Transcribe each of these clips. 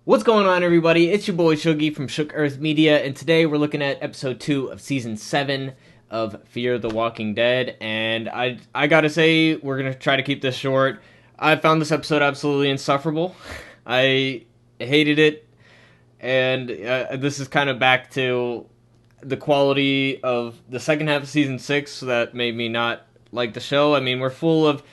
What's going on, everybody? It's your boy Shuggy from Shook Earth Media, and today we're looking at episode 2 of season 7 of Fear the Walking Dead. And I gotta say, we're gonna try to keep this short. I found this episode absolutely insufferable. I hated it, and this is kind of back to the quality of the second half of season 6 that made me not like the show. I mean, we're full of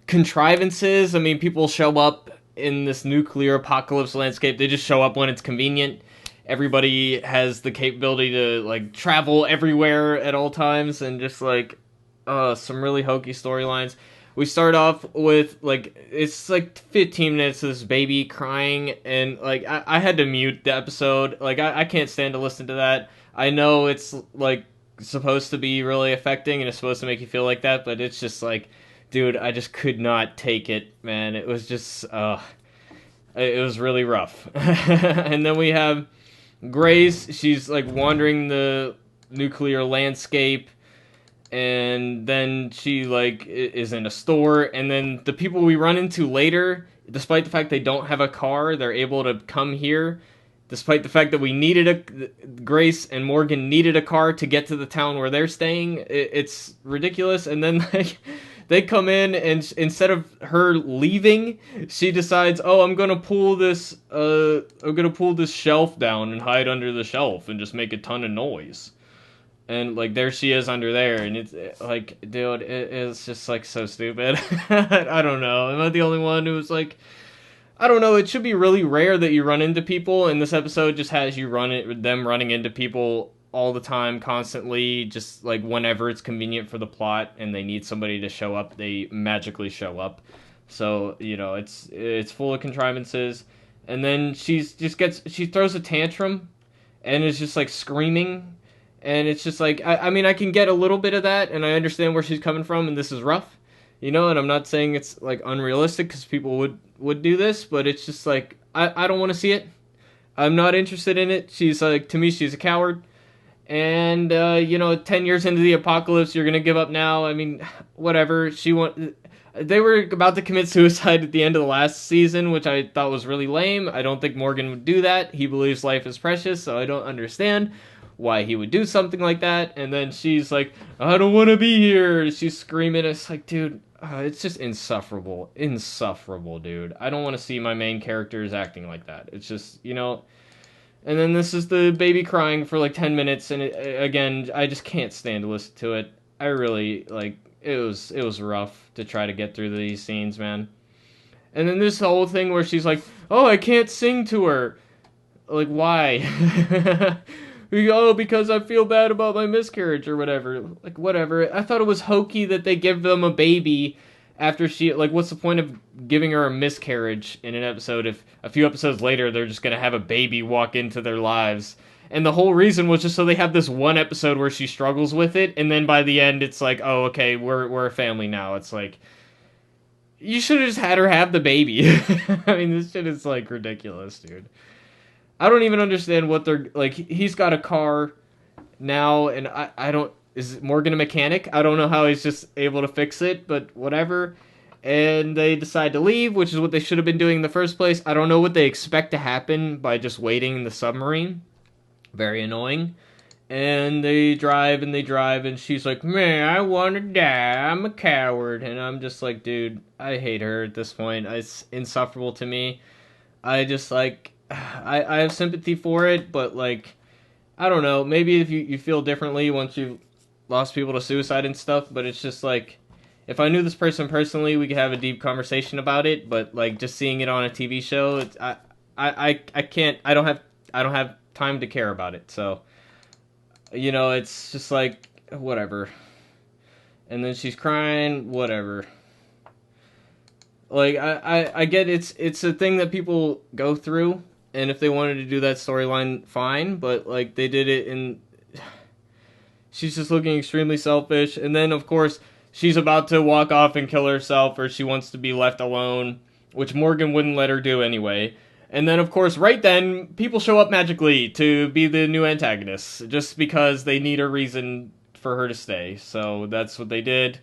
contrivances. I mean, people show up in this nuclear apocalypse landscape. They just show up when it's convenient. Everybody has the capability to like travel everywhere at all times, and just like some really hokey storylines. We start off with like it's like 15 minutes of this baby crying, and like I had to mute the episode. Like I can't stand to listen to that. I know it's like supposed to be really affecting and it's supposed to make you feel like that, but it's just like, dude, I just could not take it, man. It was just, it was really rough. And then we have Grace. She's like wandering the nuclear landscape, and then she like is in a store, and then the people we run into later, despite the fact they don't have a car, they're able to come here. Despite the fact that we needed Grace and Morgan needed a car to get to the town where they're staying, it's ridiculous. And then like, they come in, and instead of her leaving, she decides, "Oh, I'm gonna pull this shelf down and hide under the shelf and just make a ton of noise." And like there she is under there, and it's like, dude, it's just like so stupid. I don't know. Am I the only one who's like? I don't know. It should be really rare that you run into people, and this episode just has you them running into people all the time, constantly, just like whenever it's convenient for the plot and they need somebody to show up, they magically show up. So it's full of contrivances, and then she throws a tantrum, and is just like screaming, and it's just like I mean I can get a little bit of that, and I understand where she's coming from, and this is rough. And I'm not saying it's like unrealistic because people would do this, but it's just like I don't want to see it. I'm not interested in it. She's like, to me, she's a coward. And 10 years into the apocalypse, you're gonna give up now. I mean, whatever. They were about to commit suicide at the end of the last season, which I thought was really lame. I don't think Morgan would do that. He believes life is precious, so I don't understand why he would do something like that. And then she's like, "I don't want to be here." She's screaming. It's like, dude, it's just insufferable, dude. I don't want to see my main characters acting like that. It's just, And then this is the baby crying for like 10 minutes, and again, I just can't stand to listen to it. I really like it was rough to try to get through these scenes, man. And then this whole thing where she's like, "Oh, I can't sing to her." Like, why? Oh, because I feel bad about my miscarriage or whatever. Like, whatever. I thought it was hokey that they give them a baby after she, like, what's the point of giving her a miscarriage in an episode if a few episodes later they're just gonna have a baby walk into their lives? And the whole reason was just so they have this one episode where she struggles with it, and then by the end it's like, oh, okay, we're a family now. It's like, you should have just had her have the baby. I mean, this shit is, like, ridiculous, dude. I don't even understand what they're like. He's got a car now, and I don't. Is Morgan a mechanic? I don't know how he's just able to fix it, but whatever. And they decide to leave, which is what they should have been doing in the first place. I don't know what they expect to happen by just waiting in the submarine. Very annoying. And they drive, and she's like, "Man, I want to die. I'm a coward." And I'm just like, dude, I hate her at this point. It's insufferable to me. I just like. I have sympathy for it, but like, I don't know, maybe if you feel differently once you've lost people to suicide and stuff, but it's just like, if I knew this person personally, we could have a deep conversation about it, but like, just seeing it on a TV show, I can't, I don't have time to care about it, so, it's just like, whatever. And then she's crying, whatever. Like, I get it's a thing that people go through, and if they wanted to do that storyline, fine, but, like, they did it in... She's just looking extremely selfish, and then, of course, she's about to walk off and kill herself, or she wants to be left alone, which Morgan wouldn't let her do anyway. And then, of course, right then, people show up magically to be the new antagonists, just because they need a reason for her to stay. So that's what they did.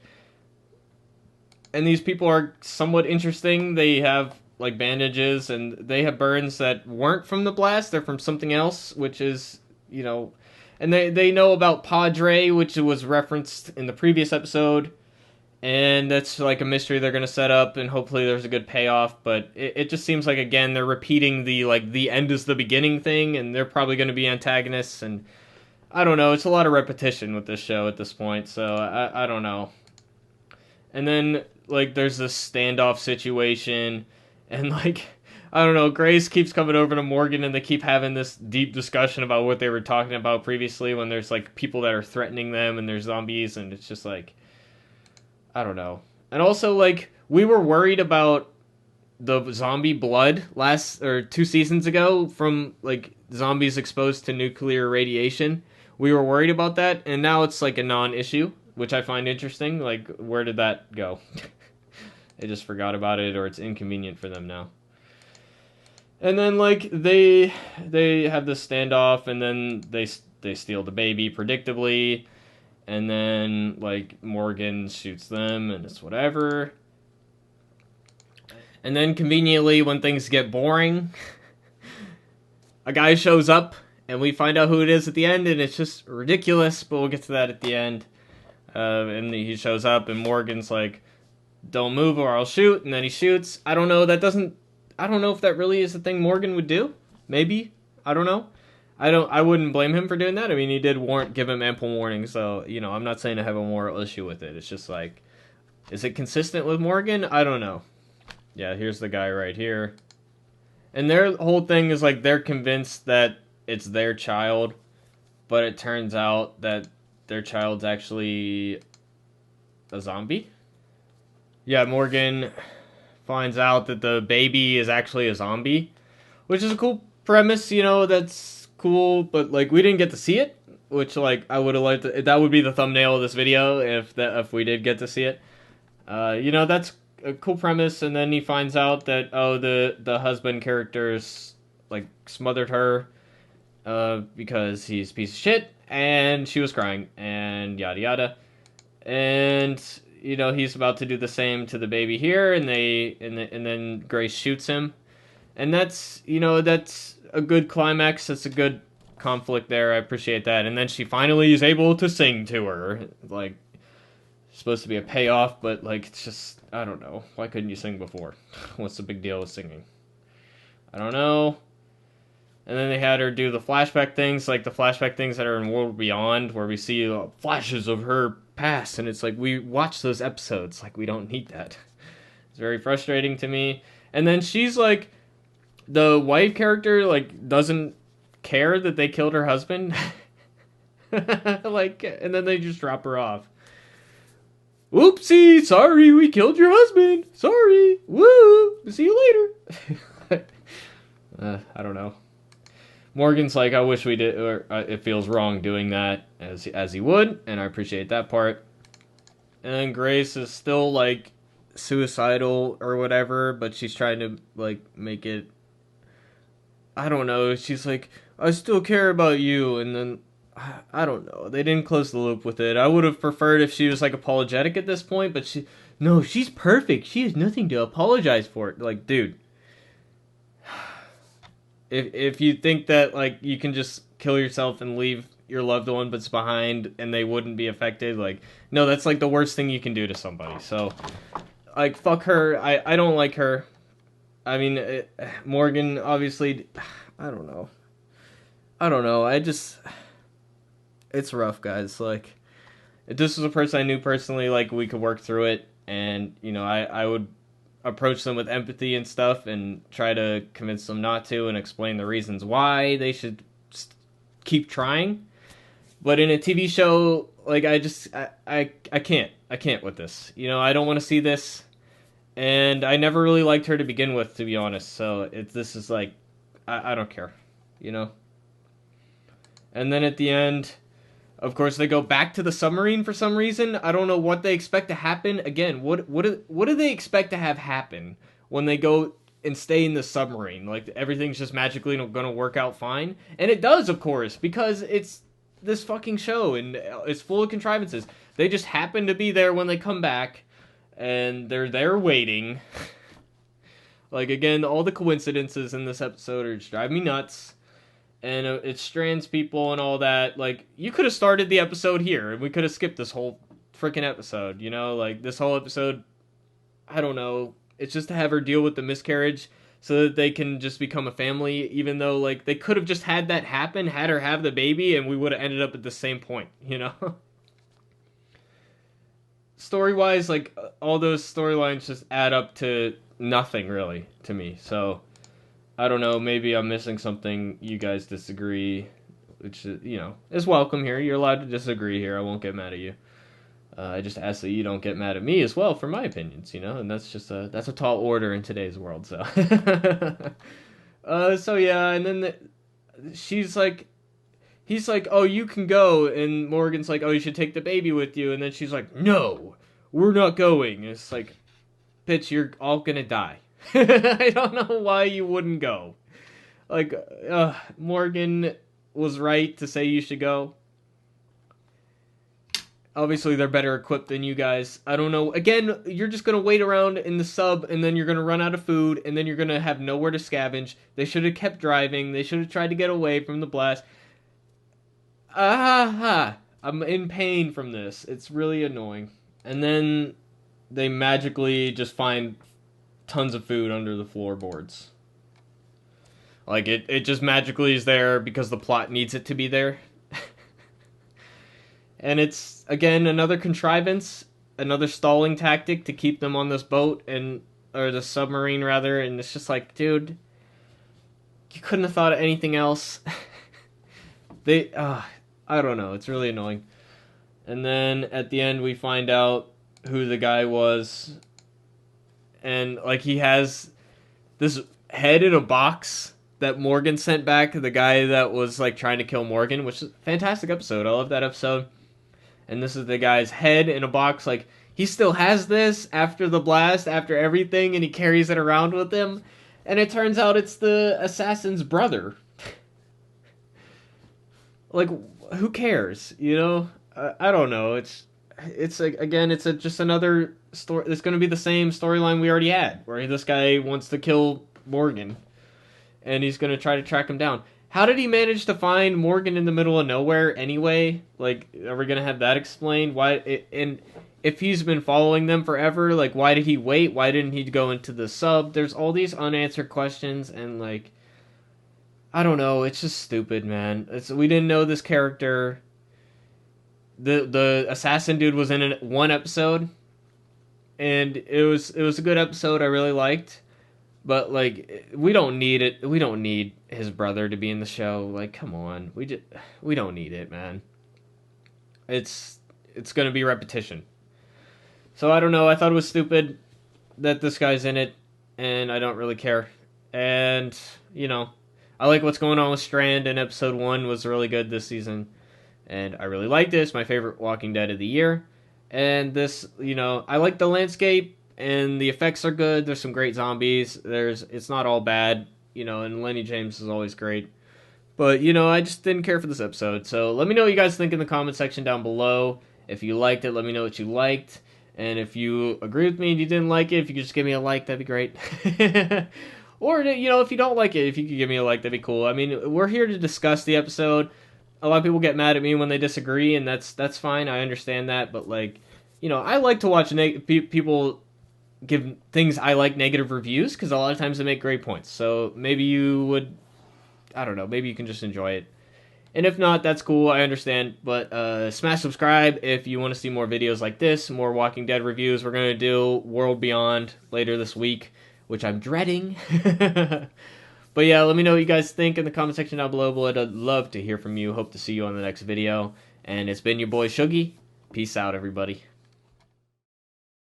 And these people are somewhat interesting. They have like bandages, and they have burns that weren't from the blast. They're from something else, which is, you know, and they know about Padre, which was referenced in the previous episode, and that's like a mystery they're gonna set up, and hopefully there's a good payoff. But it just seems like, again, they're repeating the like the end is the beginning thing, and they're probably gonna be antagonists, and I don't know. It's a lot of repetition with this show at this point, so I don't know. And then like there's this standoff situation, and like I don't know, Grace keeps coming over to Morgan, and they keep having this deep discussion about what they were talking about previously, when there's like people that are threatening them and there's zombies, and it's just like, I don't know. And also, like, we were worried about the zombie blood last or 2 seasons ago from like zombies exposed to nuclear radiation. We were worried about that, and now it's like a non-issue, which I find interesting. Like, where did that go? They just forgot about it, or it's inconvenient for them now. And then like they have this standoff, and then they steal the baby predictably, and then like Morgan shoots them, and it's whatever. And then conveniently, when things get boring, a guy shows up, and we find out who it is at the end, and it's just ridiculous, but we'll get to that at the end. And he shows up, and Morgan's like, don't move or I'll shoot, and then he shoots. I don't know if that really is the thing Morgan would do. Maybe. I don't know. I wouldn't blame him for doing that. I mean, he did give him ample warning, so, you know, I'm not saying I have a moral issue with it. It's just like, is it consistent with Morgan? I don't know. Yeah, here's the guy right here. And their whole thing is like they're convinced that it's their child, but it turns out that their child's actually a zombie. Yeah, Morgan finds out that the baby is actually a zombie, which is a cool premise, you know, that's cool, but like we didn't get to see it, which like I would have liked to, that would be the thumbnail of this video if we did get to see it. You know, that's a cool premise. And then he finds out that the husband character's like smothered her because he's a piece of shit, and she was crying, and yada yada. And you know, he's about to do the same to the baby here, and then Grace shoots him. And that's, you know, that's a good climax. That's a good conflict there. I appreciate that. And then she finally is able to sing to her. Like, supposed to be a payoff, but like, it's just, I don't know. Why couldn't you sing before? What's the big deal with singing? I don't know. And then they had her do the flashback things, like the flashback things that are in World Beyond, where we see flashes of her past, and it's like, we watch those episodes, like, we don't need that. It's very frustrating to me. And then she's like, the wife character, like, doesn't care that they killed her husband. Like, and then they just drop her off. Oopsie, sorry, we killed your husband. Sorry, woo, see you later. I don't know. Morgan's like, I wish we did, or it feels wrong doing that, as he would, and I appreciate that part. And then Grace is still, like, suicidal or whatever, but she's trying to, like, make it, I don't know, she's like, I still care about you, and then, I don't know, they didn't close the loop with it. I would have preferred if she was, like, apologetic at this point, but she's perfect, she has nothing to apologize for. Like, dude. If you think that, like, you can just kill yourself and leave your loved one but behind and they wouldn't be affected, like, no, that's, like, the worst thing you can do to somebody. So, like, fuck her. I don't like her. I mean, Morgan, obviously, I don't know. It's rough, guys. Like, if this was a person I knew personally, like, we could work through it, and, you know, I would approach them with empathy and stuff and try to convince them not to and explain the reasons why they should keep trying. But in a TV show, like, I can't with this. You know, I don't want to see this, and I never really liked her to begin with, to be honest. So this is like, I don't care, you know. And then at the end, of course, they go back to the submarine for some reason. I don't know what they expect to happen. Again, what do they expect to have happen when they go and stay in the submarine? Like, everything's just magically going to work out fine? And it does, of course, because it's this fucking show, and it's full of contrivances. They just happen to be there when they come back, and they're there waiting. Like, again, all the coincidences in this episode are just driving me nuts. And it strands people and all that. Like, you could have started the episode here, and we could have skipped this whole freaking episode, you know? Like, this whole episode, I don't know. It's just to have her deal with the miscarriage so that they can just become a family, even though, like, they could have just had that happen, had her have the baby, and we would have ended up at the same point, you know? Story-wise, like, all those storylines just add up to nothing, really, to me. So, I don't know, maybe I'm missing something, you guys disagree, which, you know, is welcome here. You're allowed to disagree here, I won't get mad at you. I just ask that you don't get mad at me as well for my opinions, you know, and that's a tall order in today's world, so. So yeah, and then he's like, oh, you can go, and Morgan's like, oh, you should take the baby with you, and then she's like, no, we're not going. And it's like, bitch, you're all gonna die. I don't know why you wouldn't go. Like, Morgan was right to say you should go. Obviously, they're better equipped than you guys. I don't know. Again, you're just going to wait around in the sub, and then you're going to run out of food, and then you're going to have nowhere to scavenge. They should have kept driving. They should have tried to get away from the blast. I'm in pain from this. It's really annoying. And then they magically just find tons of food under the floorboards. Like, it just magically is there because the plot needs it to be there. And it's, again, another contrivance, another stalling tactic to keep them on this boat, or the submarine, rather, and it's just like, dude, you couldn't have thought of anything else. I don't know, it's really annoying. And then, at the end, we find out who the guy was, and, like, he has this head in a box that Morgan sent back, the guy that was, like, trying to kill Morgan, which is a fantastic episode. I love that episode. And this is the guy's head in a box. Like, he still has this after the blast, after everything, and he carries it around with him. And it turns out it's the assassin's brother. Like, who cares? You know? I don't know. It's like, again, it's just another story. It's going to be the same storyline we already had, where this guy wants to kill Morgan, and he's going to try to track him down. How did he manage to find Morgan in the middle of nowhere anyway? Like, are we going to have that explained? Why? And if he's been following them forever, like, why did he wait? Why didn't he go into the sub? There's all these unanswered questions, and, like, I don't know. It's just stupid, man. We didn't know this character. The assassin dude was in one episode, and it was a good episode. I really liked. But, like, we don't need it. We don't need his brother to be in the show. Like, come on. We don't need it, man. It's going to be repetition. So, I don't know. I thought it was stupid that this guy's in it, and I don't really care. And, you know, I like what's going on with Strand, and episode 1 was really good this season. And I really liked it. It's my favorite Walking Dead of the year. And this, you know, I like the landscape. And the effects are good. There's some great zombies. It's not all bad, you know, and Lenny James is always great. But, you know, I just didn't care for this episode. So let me know what you guys think in the comment section down below. If you liked it, let me know what you liked. And if you agree with me and you didn't like it, if you could just give me a like, that'd be great. Or, you know, if you don't like it, if you could give me a like, that'd be cool. I mean, we're here to discuss the episode. A lot of people get mad at me when they disagree, and that's fine. I understand that. But, like, you know, I like to watch people give things I like negative reviews, because a lot of times they make great points. So maybe you would, I don't know, maybe you can just enjoy it. And if not, that's cool, I understand. But smash subscribe if you want to see more videos like this, more Walking Dead reviews. We're going to do World Beyond later this week, which I'm dreading. But yeah, let me know what you guys think in the comment section down below. But I'd love to hear from you. Hope to see you on the next video. And it's been your boy Shuggy. Peace out, everybody.